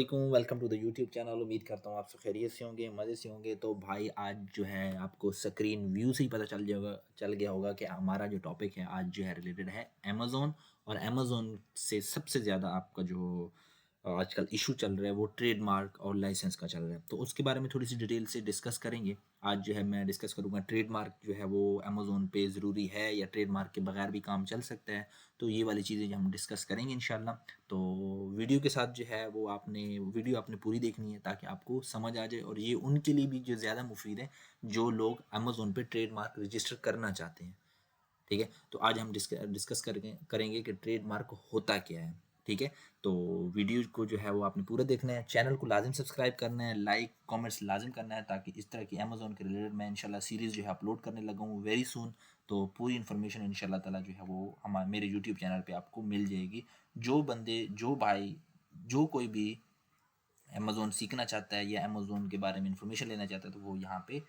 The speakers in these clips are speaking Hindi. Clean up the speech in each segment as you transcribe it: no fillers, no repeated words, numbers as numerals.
वालेकुम, welcome to the YouTube channel. उम्मीद करता हूँ आप सब खैरियत से होंगे, मज़े से होंगे। तो भाई आज जो है आपको स्क्रीन व्यू से ही पता चल गया होगा कि हमारा जो टॉपिक है आज जो है रिलेटेड है अमेज़न। और अमेज़न से सबसे ज़्यादा आपका जो आजकल इशू चल रहा है वो ट्रेडमार्क और लाइसेंस का चल रहा है। तो उसके बारे में थोड़ी सी डिटेल से डिस्कस करेंगे। आज जो है मैं डिस्कस करूँगा ट्रेडमार्क जो है वो अमेज़न पे ज़रूरी है या ट्रेडमार्क के बगैर भी काम चल सकता है। तो ये वाली चीज़ें हम डिस्कस करेंगे इंशाल्लाह। तो वीडियो के साथ जो है वो आपने पूरी देखनी है ताकि आपको समझ आ जाए, और ये उनके लिए भी जो ज़्यादा मुफीद है जो लोग अमेज़न पे ट्रेडमार्क रजिस्टर करना चाहते हैं। ठीक है, तो आज हम डिस्कस करेंगे कि ट्रेडमार्क होता क्या है। ठीक है, तो वीडियो को जो है वो आपने पूरा देखना है, चैनल को लाजिम सब्सक्राइब करना है, लाइक कमेंट्स लाजिम करना है, ताकि इस तरह की अमेज़न के रिलेटेड मैं इंशाल्लाह सीरीज़ जो है अपलोड करने लगा हूँ वेरी सून। तो पूरी इन्फॉर्मेशन इंशाल्लाह ताला जो है वो मेरे यूट्यूब चैनल पे आपको मिल जाएगी। जो बंदे, जो भाई, जो कोई भी अमेज़न सीखना चाहता है या अमेज़न के बारे में इंफॉर्मेशन लेना चाहता है, तो वो यहाँ पे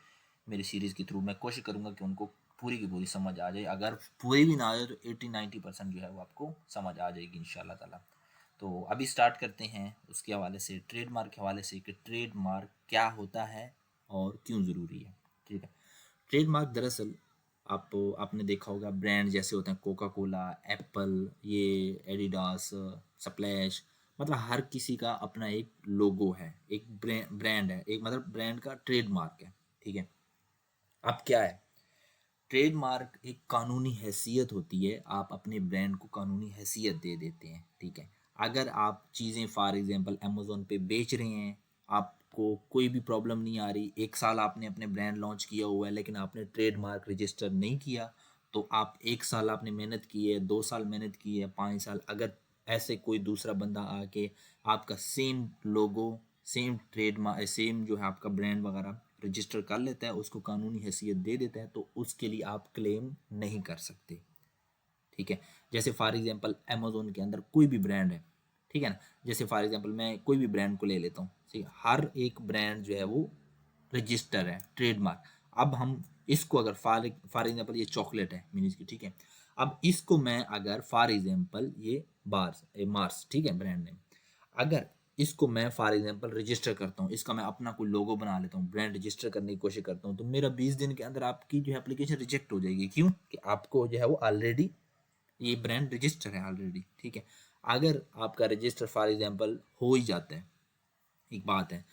मेरी सीरीज़ के थ्रू मैं कोशिश करूँगा कि उनको पूरी की पूरी समझ आ जाए। अगर पूरी भी ना आ जाए तो 80-90% जो है वो आपको समझ आ जाएगी इंशाल्लाह ताला। तो अभी स्टार्ट करते हैं उसके हवाले से, ट्रेडमार्क के हवाले से, कि ट्रेडमार्क क्या होता है और क्यों ज़रूरी है। ठीक है, ट्रेडमार्क दरअसल आपने देखा होगा ब्रांड जैसे होते हैं कोका कोला, एप्पल, ये एडिडास, स्प्लैश, मतलब हर किसी का अपना एक लोगो है, एक ब्रांड है, एक मतलब ब्रांड का ट्रेडमार्क है। ठीक है, अब क्या है, ट्रेडमार्क एक कानूनी हैसियत होती है, आप अपने ब्रांड को कानूनी हैसियत दे देते हैं। ठीक है, अगर आप चीज़ें फॉर एग्जांपल अमेज़न पे बेच रहे हैं, आपको कोई भी प्रॉब्लम नहीं आ रही, एक साल आपने अपने ब्रांड लॉन्च किया हुआ है लेकिन आपने ट्रेडमार्क रजिस्टर नहीं किया, तो आप एक साल आपने मेहनत की है, 2 साल मेहनत की है, 5 साल, अगर ऐसे कोई दूसरा बंदा आके आपका सेम लोगो, सेम ट्रेडमार्क, सेम जो है आपका ब्रांड वगैरह रजिस्टर कर लेता है, उसको कानूनी हैसियत दे देता है, तो उसके लिए आप क्लेम नहीं कर सकते। ठीक है, जैसे फॉर एग्जांपल अमेज़न के अंदर कोई भी ब्रांड है, ठीक है ना, जैसे फॉर एग्जांपल मैं कोई भी ब्रांड को ले लेता हूँ, ठीक है, हर एक ब्रांड जो है वो रजिस्टर है ट्रेडमार्क। अब हम इसको अगर फॉर एग्जांपल ये चॉकलेट है मिनीज की, ठीक है, अब इसको मैं अगर फॉर एग्जांपल ये मार्स, ठीक है, ब्रांड नेम, अगर इसको मैं फॉर एग्जांपल रजिस्टर करता हूँ, इसका मैं अपना कोई लोगो बना लेता हूँ, ब्रांड रजिस्टर करने की कोशिश करता हूँ, तो मेरा 20 दिन के अंदर आपकी जो है एप्लीकेशन रिजेक्ट हो जाएगी। क्यों? कि आपको जो है वो ऑलरेडी ये ब्रांड रजिस्टर है ऑलरेडी। ठीक है, अगर आपका रजिस्टर फॉर एग्जांपल हो ही जाता है, एक बात है,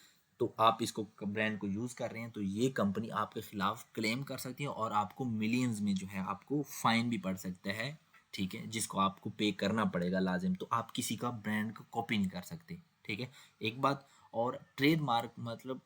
तो आप इसको ब्रांड को यूज़ कर रहे हैं, तो ये कंपनी आपके खिलाफ क्लेम कर सकती है और आपको मिलियंस में जो है आपको फाइन भी पड़ सकता है। ठीक है, जिसको आपको पे करना पड़ेगा लाजिम। तो आप किसी का ब्रांड को कॉपी नहीं कर सकते। ठीक है, एक बात। और ट्रेडमार्क मतलब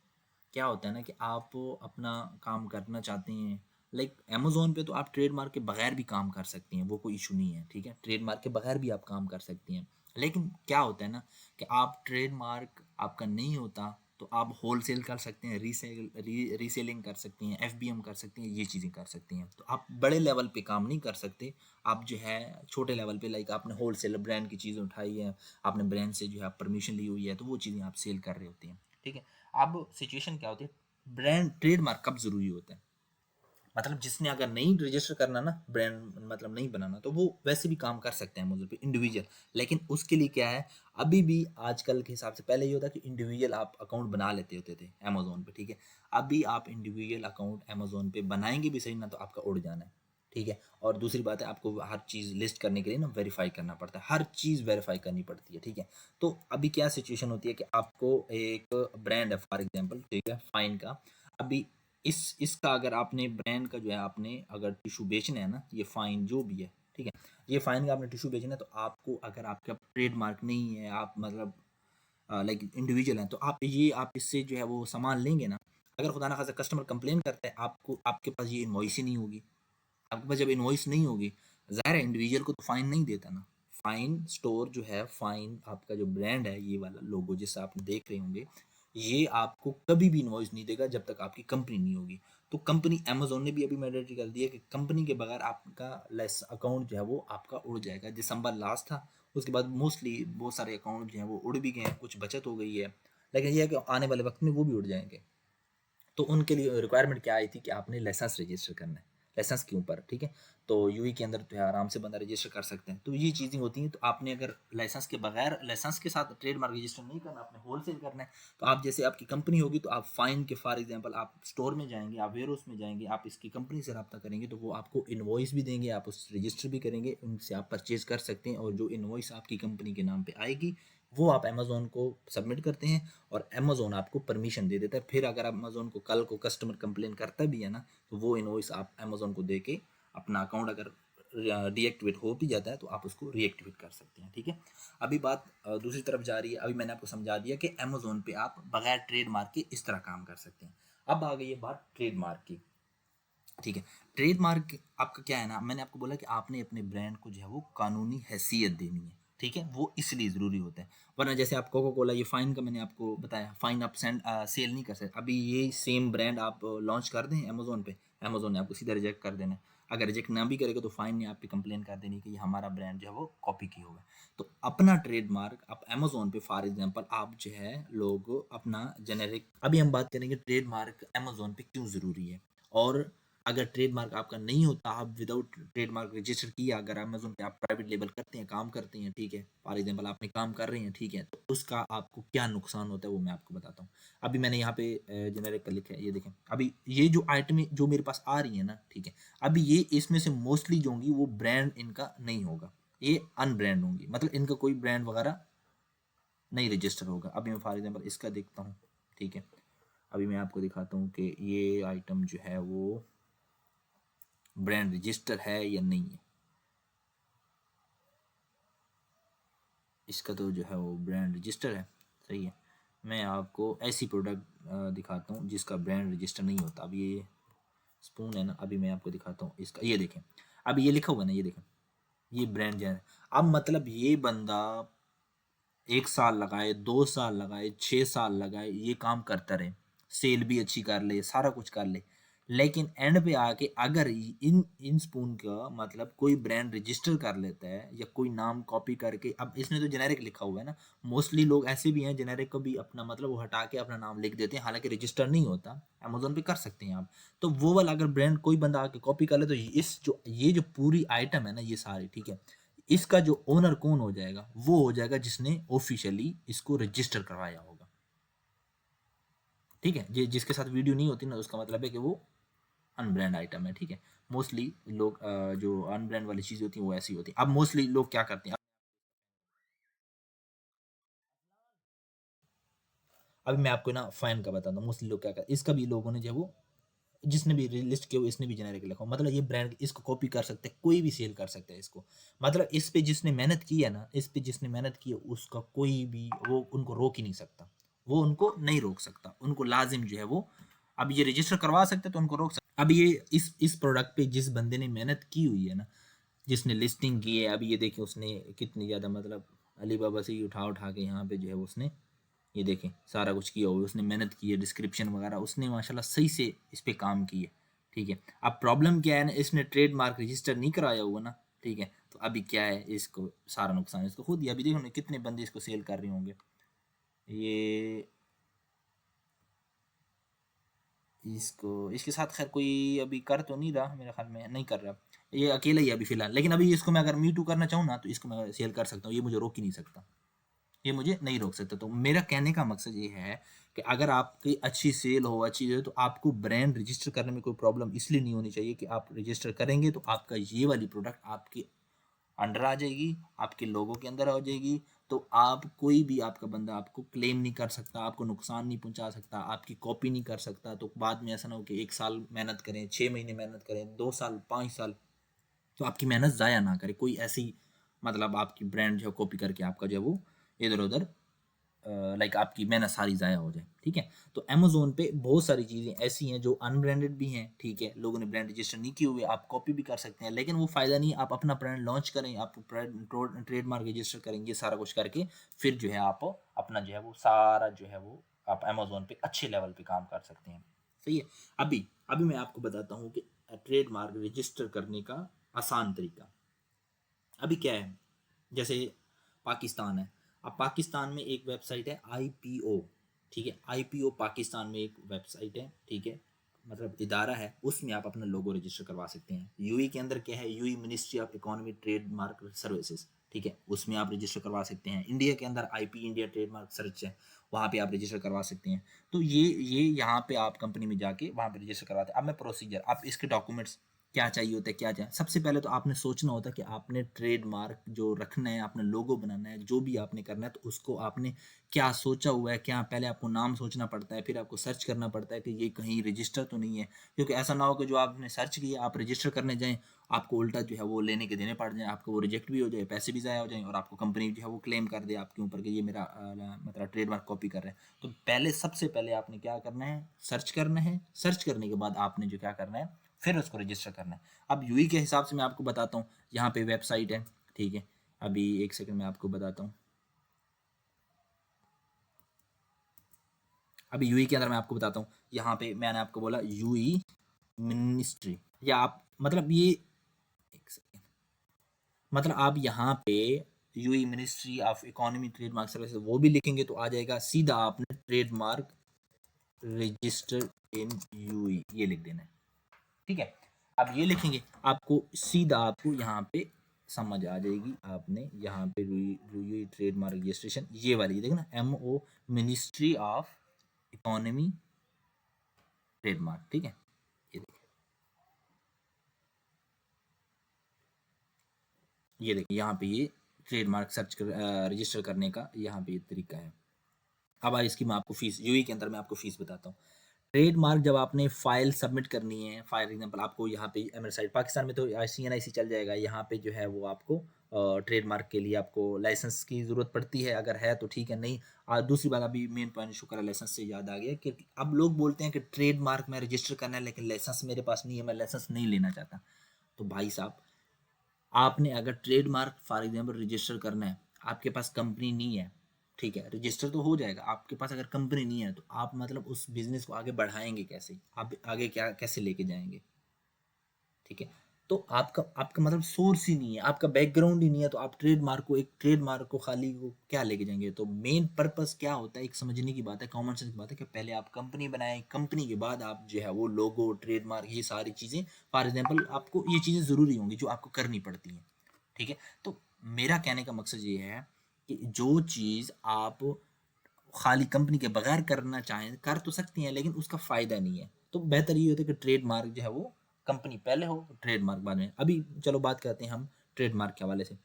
क्या होता है ना, कि आप अपना काम करना चाहते हैं, लाइक अमेज़न पे तो आप ट्रेडमार्क के बगैर भी काम कर सकती हैं, वो कोई इशू नहीं है। ठीक है, ट्रेडमार्क के बगैर भी आप काम कर सकती हैं। लेकिन क्या होता है ना, कि आप ट्रेडमार्क आपका नहीं होता तो आप होलसेल कर सकते हैं, रीसेलिंग कर सकती हैं, एफबीएम कर सकती हैं, ये चीज़ें कर सकती हैं। तो आप बड़े लेवल पे काम नहीं कर सकते। आप जो है छोटे लेवल पे, लाइक आपने होलसेल ब्रांड की चीज़ें उठाई है, आपने ब्रांड से जो है परमिशन ली हुई है, तो वो चीज़ें आप सेल कर रहे होते हैं। ठीक है, अब सिचुएशन क्या होती है, ब्रांड ट्रेडमार्क कब ज़रूरी होता है, मतलब जिसने अगर नहीं रजिस्टर करना ना, ब्रांड मतलब नहीं बनाना, तो वो वैसे भी काम कर सकते हैं अमेज़न पे इंडिविजुअल। लेकिन उसके लिए क्या है, अभी भी आजकल के हिसाब से, पहले ये होता कि इंडिविजुअल आप अकाउंट बना लेते होते थे अमेज़न पे। ठीक है, अभी आप इंडिविजुअल अकाउंट अमेज़न पे बनाएंगे भी सही ना, तो आपका उड़ जाना है। ठीक है, और दूसरी बात है, आपको हर चीज़ लिस्ट करने के लिए ना वेरीफाई करना पड़ता है, हर चीज़ वेरीफाई करनी पड़ती है। ठीक है, तो अभी क्या सिचुएशन होती है कि आपको एक ब्रांड है फॉर एग्जांपल, ठीक है, फाइन का, अभी इसका अगर आपने ब्रांड का जो है, आपने अगर टिश्यू बेचना है ना, ये फाइन जो भी है, ठीक है, ये फाइन का आपने टिश्यू बेचना है, तो आपको, अगर आपका ट्रेडमार्क नहीं है, आप मतलब लाइक इंडिविजुअल हैं, तो आप इससे जो है वो सामान लेंगे ना, अगर खुदा ना खास्ता कस्टमर कंप्लेन करता है, आपको आपके पास ये इनवॉइस ही नहीं होगी। आपके पास जब इनवॉइस नहीं होगी, ज़ाहिर है इंडिविजुअल को तो फाइन नहीं देता ना। फाइन स्टोर जो है, फाइन आपका जो ब्रांड है, ये वाला लोगो जिससे आप देख रहे होंगे, ये आपको कभी भी इनवॉइस नहीं देगा जब तक आपकी कंपनी नहीं होगी। तो कंपनी अमेज़न ने भी अभी मैंडेटरी कर दिया कि कंपनी के बगैर आपका लेस अकाउंट जो है वो आपका उड़ जाएगा। दिसंबर लास्ट था, उसके बाद मोस्टली बहुत सारे अकाउंट जो हैं वो उड़ भी गए हैं, कुछ बचत हो गई है, लेकिन ये है कि आने वाले वक्त में वो भी उड़ जाएंगे। तो उनके लिए रिक्वायरमेंट क्या आई थी कि आपने लाइसेंस रजिस्टर करना है। लाइसेंस के ऊपर, ठीक है। तो यूएई के अंदर तो है आराम से बंदा रजिस्टर कर सकते हैं। तो ये चीज़ें होती हैं। तो आपने अगर लाइसेंस के बगैर, लाइसेंस के साथ ट्रेडमार्क रजिस्टर नहीं करना, आपने होलसेल करना है, तो आप जैसे आपकी कंपनी होगी तो आप फाइन के फॉर एग्जांपल आप स्टोर में जाएंगे, आप वेयर हाउस में जाएंगे, आप इसकी कंपनी से रब्ता करेंगे तो वो आपको इनवॉइस भी देंगे, आप उस रजिस्टर भी करेंगे, उनसे आप परचेज कर सकते हैं। और जो इनवॉइस आपकी कंपनी के नाम पे आएगी वो आप अमेज़ोन को सबमिट करते हैं और अमेज़ोन आपको परमिशन दे देता है। फिर अगर अमेज़ोन को कल को कस्टमर कंप्लेन करता भी है ना, तो वो इनवॉइस आप अमेज़ोन को दे के अपना अकाउंट अगर डीएक्टिवेट हो भी जाता है तो आप उसको रीएक्टिवेट कर सकते हैं, ठीक है। अभी बात दूसरी तरफ जा रही है। अभी मैंने आपको समझा दिया कि अमेज़ोन पे आप बगैर ट्रेडमार्क के इस तरह काम कर सकते हैं। अब आ गई है बात ट्रेडमार्क की, ठीक है। ट्रेडमार्क आपका क्या है ना, मैंने आपको बोला कि आपने अपने ब्रांड को जो है वो कानूनी हैसियत देनी है, ठीक है। वो इसलिए ज़रूरी होता है, वरना जैसे आप कोका कोला, ये फ़ाइन का मैंने आपको बताया, फ़ाइन आप सेल नहीं कर सकते। अभी ये सेम ब्रांड आप लॉन्च कर दें अमेज़ोन पे, अमेज़ोन ने आपको सीधा रिजेक्ट कर देना है। अगर रिजेक्ट ना भी करेगा तो फ़ाइन ने आप पे कंप्लेन कर देनी कि ये हमारा ब्रांड जो है वो कॉपी की होगा। तो अपना ट्रेडमार्क आप अमेज़ोन पे फॉर एग्जांपल आप जो है लोग अपना जेनेरिक, अभी हम बात करेंगे ट्रेडमार्क अमेज़ोन पे क्यों ज़रूरी है। और अगर ट्रेडमार्क आपका नहीं होता, आप विदाउट ट्रेडमार्क रजिस्टर किया, अगर अमेज़न पे आप प्राइवेट लेबल करते हैं, काम करते हैं, ठीक है, फॉर एग्जांपल आपने काम कर रहे हैं, ठीक है, तो उसका आपको क्या नुकसान होता है वो मैं आपको बताता हूँ। अभी मैंने यहाँ पे जेनेरिक का लिखा है, ये देखें। अभी ये जो आइटमें जो मेरे पास आ रही है ना, ठीक है, अभी ये इसमें से मोस्टली जो होंगी वो ब्रांड इनका नहीं होगा, ये अनब्रांड होंगी, मतलब इनका कोई ब्रांड वगैरह नहीं रजिस्टर होगा। अभी मैं फॉर एग्जांपल इसका देखता हूँ, ठीक है। अभी मैं आपको दिखाता हूँ कि ये आइटम जो है वो ब्रांड रजिस्टर है या नहीं है। इसका तो जो है वो ब्रांड रजिस्टर है, सही है। मैं आपको ऐसी प्रोडक्ट दिखाता हूँ जिसका ब्रांड रजिस्टर नहीं होता। अब ये स्पून है ना, अभी मैं आपको दिखाता हूँ इसका, ये देखें। अभी ये लिखा हुआ है ना, ये देखें, ये ब्रांड जो है। अब मतलब ये बंदा 1 साल लगाए, 2 साल लगाए, 6 साल लगाए, ये काम करता रहे, सेल भी अच्छी कर ले, सारा कुछ कर ले, लेकिन एंड पे आके अगर इन इन स्पून का मतलब कोई ब्रांड रजिस्टर कर लेता है या कोई नाम कॉपी करके, अब इसने तो जेनेरिक लिखा हुआ है ना, मोस्टली लोग ऐसे भी हैं जेनेरिक को भी अपना मतलब वो हटा के अपना नाम लिख देते हैं, हालांकि रजिस्टर नहीं होता। अमेजोन पे कर सकते हैं आप। तो वो वाला अगर ब्रांड कोई बंदा आके कॉपी कर ले तो ये जो पूरी आइटम है ना, ये सारी, ठीक है, इसका जो ओनर कौन हो जाएगा, वो हो जाएगा जिसने ऑफिशियली इसको रजिस्टर करवाया होगा, ठीक है। जिसके साथ वीडियो नहीं होती ना, उसका मतलब है कि वो अनब्रांड आइटम है, ठीक है। मोस्टली लोग जो अनब्रांड वाली चीज़ होती हैं वो ऐसी होती हैं। अब मोस्टली लोग क्या करते हैं, अभी मैं आपको ना फाइन का बताता हूँ। मोस्टली लोग क्या करते हैं, इसका भी लोगों ने जो है वो, जिसने भी लिस्ट किया इसने भी जेनेरिक लिखा हो, मतलब ये ब्रांड इसको कॉपी कर सकते हैं, कोई भी सेल कर सकता है इसको। मतलब इस पे जिसने मेहनत की है ना, इस पे जिसने मेहनत की है उसका कोई भी वो उनको रोक ही नहीं सकता, वो उनको नहीं रोक सकता, उनको लाजिम जो है वो अब ये रजिस्टर करवा सकते हैं, तो उनको रोक सकते। अब ये इस प्रोडक्ट पे जिस बंदे ने मेहनत की हुई है ना, जिसने लिस्टिंग की है, अभी ये देखिए उसने कितनी ज़्यादा मतलब अली बाबा से ही उठा उठा के यहाँ पे जो है उसने, ये देखें, सारा कुछ किया हुआ है, उसने मेहनत की है, डिस्क्रिप्शन वगैरह उसने माशाल्लाह सही से इस पे काम की है, ठीक है। अब प्रॉब्लम क्या है ना, इसने ट्रेडमार्क रजिस्टर नहीं कराया हुआ ना, ठीक है। तो अभी क्या है, इसको सारा नुकसान इसको खुद ही। अभी देखो ना कितने बंदे इसको सेल कर रहे होंगे, ये इसको इसके साथ खैर कोई अभी कर तो नहीं रहा, मेरे ख्याल में नहीं कर रहा, ये अकेला ही है अभी फिलहाल। लेकिन अभी इसको मैं अगर मी टू करना चाहूँ ना तो इसको मैं सेल कर सकता हूँ, ये मुझे रोक ही नहीं सकता, ये मुझे नहीं रोक सकता। तो मेरा कहने का मकसद ये है कि अगर आपकी अच्छी सेल हो, अच्छी हो, तो आपको ब्रांड रजिस्टर करने में कोई प्रॉब्लम इसलिए नहीं होनी चाहिए कि आप रजिस्टर करेंगे तो आपका ये वाली प्रोडक्ट आपके अंडर आ जाएगी, आपके लोगों के अंदर आ जाएगी। तो आप कोई भी आपका बंदा आपको क्लेम नहीं कर सकता, आपको नुकसान नहीं पहुंचा सकता, आपकी कॉपी नहीं कर सकता। तो बाद में ऐसा ना हो कि 1 साल मेहनत करें, 6 महीने मेहनत करें, 2 साल 5 साल, तो आपकी मेहनत ज़ाया ना करे कोई ऐसी, मतलब आपकी ब्रांड जो कॉपी करके आपका जो है वो इधर उधर लाइक आपकी मेहनत सारी ज़ाया हो जाए, ठीक है। तो अमेज़ोन पे बहुत सारी चीज़ें ऐसी हैं जो अनब्रांडेड भी हैं, ठीक है, लोगों ने ब्रांड रजिस्टर नहीं किए हुए, आप कॉपी भी कर सकते हैं, लेकिन वो फ़ायदा नहीं। आप अपना ब्रांड लॉन्च करें, आप ट्रेडमार्क रजिस्टर करेंगे, सारा कुछ करके फिर जो है आप अपना जो है वो सारा जो है वो आप अमेज़ोन पे अच्छे लेवल पे काम कर सकते हैं, सही है। अभी अभी मैं आपको बताता हूँ कि ट्रेडमार्क रजिस्टर करने का आसान तरीका अभी क्या है। जैसे पाकिस्तान है, अब पाकिस्तान में एक वेबसाइट है आईपीओ, ठीक है, आईपीओ पाकिस्तान में एक वेबसाइट है, ठीक है। मतलब इदारा है, उसमें आप अपना लोगो रजिस्टर करवा सकते हैं। यूएई के अंदर क्या है, UAE ministry of economy trademark services, ठीक है, उसमें आप रजिस्टर करवा सकते हैं। इंडिया के अंदर आईपी इंडिया ट्रेडमार्क सर्च है, वहाँ पे आप रजिस्टर करवा सकते हैं। तो ये यहाँ पे आप कंपनी में जाके वहाँ पे रजिस्टर करवाते हैं। अब मैं प्रोसीजर, आप इसके डॉक्यूमेंट्स क्या चाहिए होता है, क्या चाहिए, सबसे पहले तो आपने सोचना होता है कि आपने ट्रेडमार्क जो रखना है, आपने लोगो बनाना है, जो भी आपने करना है, तो उसको आपने क्या सोचा हुआ है, क्या पहले आपको नाम सोचना पड़ता है, फिर आपको सर्च करना पड़ता है कि ये कहीं रजिस्टर तो नहीं है, क्योंकि ऐसा ना हो कि जो आपने सर्च किया आप रजिस्टर करने जाएं, आपको उल्टा जो है वो लेने के देने पड़ जाए, आपको वो रिजेक्ट भी हो जाए, पैसे भी ज़ाया हो जाए, और आपको कंपनी जो है वो क्लेम कर दे आपके ऊपर कि ये मेरा मतलब ट्रेडमार्क कॉपी कर रहे हैं। तो पहले सबसे पहले आपने क्या करना है, सर्च करना है। सर्च करने के बाद आपने जो क्या करना है, फिर उसको रजिस्टर करना है। अब यूई के हिसाब से मैं आपको बताता हूँ, यहाँ पे वेबसाइट है, ठीक है, अभी एक सेकंड में आपको बताता हूँ। अभी यूई के अंदर मैं आपको बताता हूँ, यहाँ पे मैंने आपको बोला यूई मिनिस्ट्री, या आप मतलब ये एक सेकेंड, मतलब आप यहाँ पे UAE ministry of economy trademark service वो भी लिखेंगे तो आ जाएगा सीधा, आपने ट्रेडमार्क रजिस्टर इन यूई ये लिख देना है, ठीक है। अब ये लिखेंगे, आपको सीधा आपको यहाँ पे समझ आ जाएगी, आपने यहाँ पे यूई ट्रेडमार्क रजिस्ट्रेशन ये वाली देखो ना, MO ministry of economy trademark, ठीक है। ये ये देखिए यहाँ पे ये ट्रेडमार्क सर्च कर रजिस्टर करने का यहाँ पे ये तरीका है। अब इसकी मैं आपको फीस, यूई के अंदर मैं आपको फीस बताता हूँ। ट्रेडमार्क जब आपने फाइल सबमिट करनी है, फॉर एग्जांपल आपको यहाँ पे एमएल साइड पाकिस्तान में तो CNIC चल जाएगा, यहाँ पे जो है वो आपको ट्रेडमार्क के लिए आपको लाइसेंस की ज़रूरत पड़ती है, अगर है तो ठीक है, नहीं दूसरी बात अभी मेन पॉइंट शुक्र है लाइसेंस से याद आ गया कि अब लोग बोलते हैं कि ट्रेडमार्क में रजिस्टर करना है लेकिन लाइसेंस मेरे पास नहीं है, मैं लाइसेंस नहीं लेना चाहता। तो भाई साहब, आपने अगर ट्रेडमार्क फॉर एग्जांपल रजिस्टर करना है, आपके पास कंपनी नहीं है, ठीक है, रजिस्टर तो हो जाएगा, आपके पास अगर कंपनी नहीं है तो आप मतलब उस बिजनेस को आगे बढ़ाएंगे कैसे, आप आगे क्या कैसे लेके जाएंगे, ठीक है। तो आपका आपका मतलब सोर्स ही नहीं है, आपका बैकग्राउंड ही नहीं है, तो आप ट्रेडमार्क को, एक ट्रेडमार्क को खाली को क्या लेके जाएंगे। तो मेन पर्पस क्या होता है, एक समझने की बात है, कॉमन सेंस की बात है, कि पहले आप कंपनी बनाएं, कंपनी के बाद आप जो है वो लोगो ट्रेडमार्क ये सारी चीज़ें, फॉर एग्जाम्पल आपको ये चीज़ें ज़रूरी होंगी जो आपको करनी पड़ती हैं, ठीक है। तो मेरा कहने का मकसद ये है कि जो चीज़ आप खाली कंपनी के बगैर करना चाहें कर तो सकती हैं, लेकिन उसका फ़ायदा नहीं है। तो बेहतर ये होता है कि ट्रेडमार्क जो है वो कंपनी पहले हो, ट्रेडमार्क बाद में। अभी चलो बात करते हैं हम ट्रेडमार्क के हवाले से।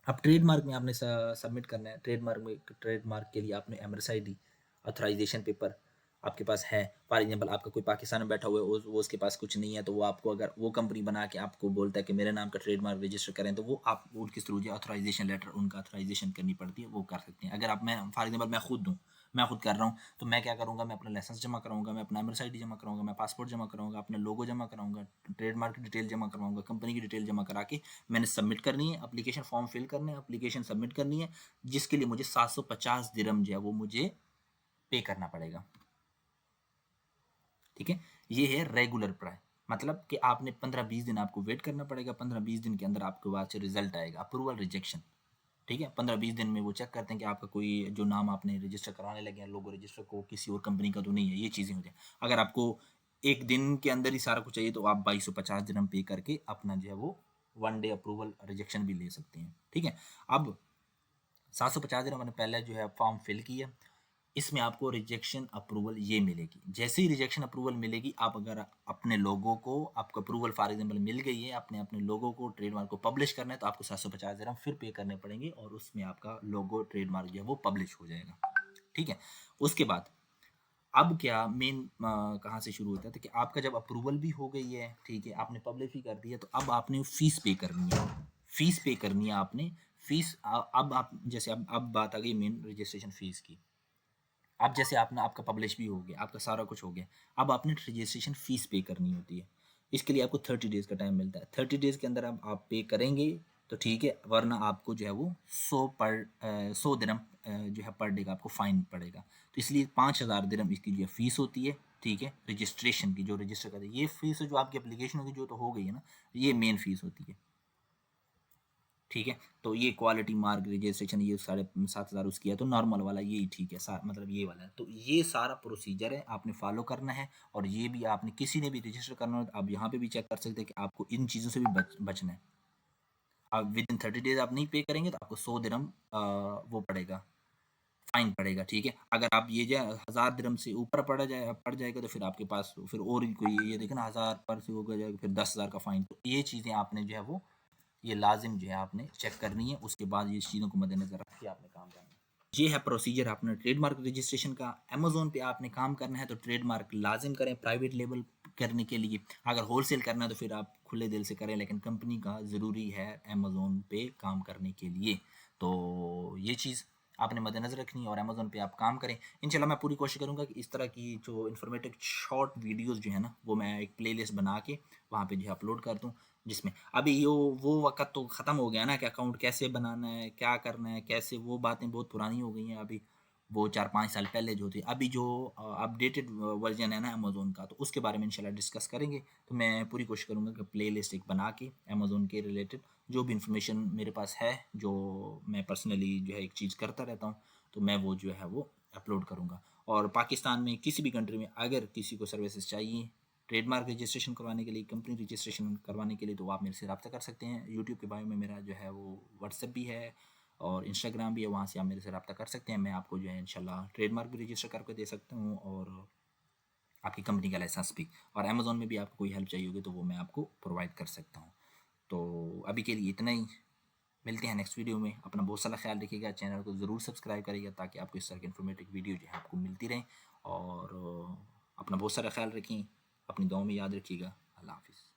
अब ट्रेडमार्क में आपने सबमिट करना है, ट्रेडमार्क में, ट्रेडमार्क के लिए आपने एमएसआईडी ऑथराइजेशन पेपर आपके पास है। फॉर एग्जांपल आपका कोई पाकिस्तान में बैठा हुआ है, वो उसके पास कुछ नहीं है, तो वो आपको अगर वो कंपनी बना के आपको बोलता है कि मेरे नाम का ट्रेडमार्क रजिस्टर करें, तो वो आप उनके थ्रू जो ऑथराइजेशन लेटर उनका ऑथराइजेशन करनी पड़ती है, वो कर सकते हैं। अगर आप, मैं फॉर एग्जांपल मैं खुद हूँ, मैं खुद कर रहा हूँ, तो मैं क्या करूँगा, मैं अपना लाइसेंस जमा कराऊंगा, मैं अपना एमएसआईडी जमा कराऊंगा, मैं पासपोर्ट जमा कराऊंगा, अपना लोगो जमा कराऊंगा, ट्रेडमार्क की डिटेल जमा करवाऊंगा, कंपनी की डिटेल जमा करा के मैंने सबमिट करनी है, एप्लीकेशन फॉर्म फिल करना है, एप्लीकेशन सबमिट करनी है, जिसके लिए मुझे 750 दिरहम जो है वो मुझे पे करना पड़ेगा, ठीक है। ये है रेगुलर प्राइस, मतलब कि आपने 15-20 दिन आपको वेट करना पड़ेगा, 15-20 दिन के अंदर आपके पास रिजल्ट आएगा, अप्रूवल रिजेक्शन, ठीक है। 15-20 दिन में वो चेक करते हैं कि आपका कोई जो नाम आपने रजिस्टर कराने लगे हैं लोगो रजिस्टर को, किसी और कंपनी का तो नहीं है, ये चीज़ें हो जाए। अगर आपको एक दिन के अंदर ही सारा कुछ चाहिए तो आप 2250 दिरहम पे करके अपना जो है वो 1 डे अप्रूवल रिजेक्शन भी ले सकते हैं, ठीक है। अब 750 दिन मैंने पहले जो है फॉर्म फिल किया, इसमें आपको रिजेक्शन अप्रूवल ये मिलेगी। जैसे ही रिजेक्शन अप्रूवल मिलेगी, आप अगर अपने लोगों को, आपको अप्रूवल फॉर एग्जाम्पल मिल गई है, अपने अपने लोगों को ट्रेडमार्क को पब्लिश करना है, तो आपको 750 दिरहम फिर पे करने पड़ेंगे, और उसमें आपका लोगो ट्रेडमार्क जो है वो पब्लिश हो जाएगा, ठीक है। उसके बाद अब क्या मेन कहाँ से शुरू होता है, तो कि आपका जब अप्रूवल भी हो गई है, ठीक है, आपने पब्लिश भी कर दी है, तो अब आपने फीस पे करनी है, फीस पे करनी है आपने। फीस अब आप जैसे, अब बात आ गई मेन रजिस्ट्रेशन फीस की। अब जैसे आपने, आपका पब्लिश भी हो गया, आपका सारा कुछ हो गया, अब आपने रजिस्ट्रेशन फ़ीस पे करनी होती है। इसके लिए आपको 30 डेज़ का टाइम मिलता है। 30 डेज़ के अंदर आप पे करेंगे तो ठीक है, वरना आपको जो है वो 100 दिरहम जो है पर डे का आपको फ़ाइन पड़ेगा। तो इसलिए 5000 दिरहम इसकी जो फ़ीस होती है, ठीक है, रजिस्ट्रेशन की, जो रजिस्टर करते हैं। ये फ़ीस जो आपकी एप्लीकेशन होगी जो तो हो गई है ना, ये मेन फ़ीस होती है। ठीक है। तो ये क्वालिटी मार्क रजिस्ट्रेशन ये 7,500 उसकी है, तो नॉर्मल वाला यही ठीक है, मतलब ये वाला है। तो ये सारा प्रोसीजर है, आपने फॉलो करना है। और ये भी आपने किसी ने भी रजिस्टर करना हो तो आप यहाँ पे भी चेक कर सकते हैं कि आपको इन चीज़ों से भी बचना है। आप विद इन 30 डेज आप नहीं पे करेंगे तो आपको 100 दिरहम वो पड़ेगा, फाइन पड़ेगा। ठीक है। अगर आप ये जो 1000 दिरहम से ऊपर पड़ जाएगा तो फिर आपके पास फिर और ही कोई ये देखे ना 1000 पर से होगा जाएगा फिर 10,000 का फाइन। तो ये चीज़ें आपने जो है वो ये लाजिम जो है आपने चेक करनी है। उसके बाद ये चीज़ों को मद्देनजर रख के आपने काम करना है। ये है प्रोसीजर अपना ट्रेडमार्क रजिस्ट्रेशन का। अमेज़न पे आपने काम करना है तो ट्रेडमार्क लाजिम करें प्राइवेट लेबल करने के लिए। अगर होलसेल करना है तो फिर आप खुले दिल से करें, लेकिन कंपनी का ज़रूरी है अमेज़न पे काम करने के लिए। तो ये चीज़ आपने मद्देनज़र रखनी है और अमेज़न पे आप काम करें। इंशाल्लाह मैं पूरी कोशिश करूँगा कि इस तरह की जो इन्फॉर्मेटिव शॉर्ट वीडियोज़ जो है ना वो मैं एक प्लेलिस्ट बना के वहाँ पे जो है अपलोड कर दूँ। जिसमें अभी यो वो वक़्त तो ख़त्म हो गया ना कि अकाउंट कैसे बनाना है, क्या करना है, कैसे, वो बातें बहुत पुरानी हो गई हैं अभी। वो 4-5 साल पहले जो थी। अभी जो अपडेटेड वर्ज़न है ना अमेज़न का, तो उसके बारे में इंशाल्लाह डिस्कस करेंगे। तो मैं पूरी कोशिश करूँगा कि प्लेलिस्ट एक बना के अमेज़न के रिलेटेड जो भी इन्फॉर्मेशन मेरे पास है, जो मैं पर्सनली जो है एक चीज़ करता रहता हूँ, तो मैं वो जो है वो अपलोड करूँगा। और पाकिस्तान में किसी भी कंट्री में अगर किसी को सर्विसेज़ चाहिए ट्रेडमार्क रजिस्ट्रेशन करवाने के लिए, कंपनी रजिस्ट्रेशन करवाने के लिए, तो आप मेरे से रब्ता कर सकते हैं। यूट्यूब के बायो में मेरा जो है वो व्हाट्सएप भी है और इंस्टाग्राम भी है, वहाँ से आप मेरे से रब्ता कर सकते हैं। मैं आपको जो है इंशाल्लाह ट्रेडमार्क भी रजिस्टर करके दे सकता हूँ और आपकी कंपनी का लाइसेंस भी। और अमेज़न में भी आपको कोई हेल्प चाहिए होगी तो वो मैं आपको प्रोवाइड कर सकता हूँ। तो अभी के लिए इतना ही। मिलते हैं नेक्स्ट वीडियो में। अपना बहुत सारा ख्याल रखिएगा, चैनल को ज़रूर सब्सक्राइब करिएगा ताकि आपको इस तरह की इन्फॉर्मेटिव वीडियो जो है आपको मिलती रहें। और अपना बहुत सारा ख्याल रखें, अपनी दुआओं में याद रखिएगा। अल्लाह हाफ़िज़।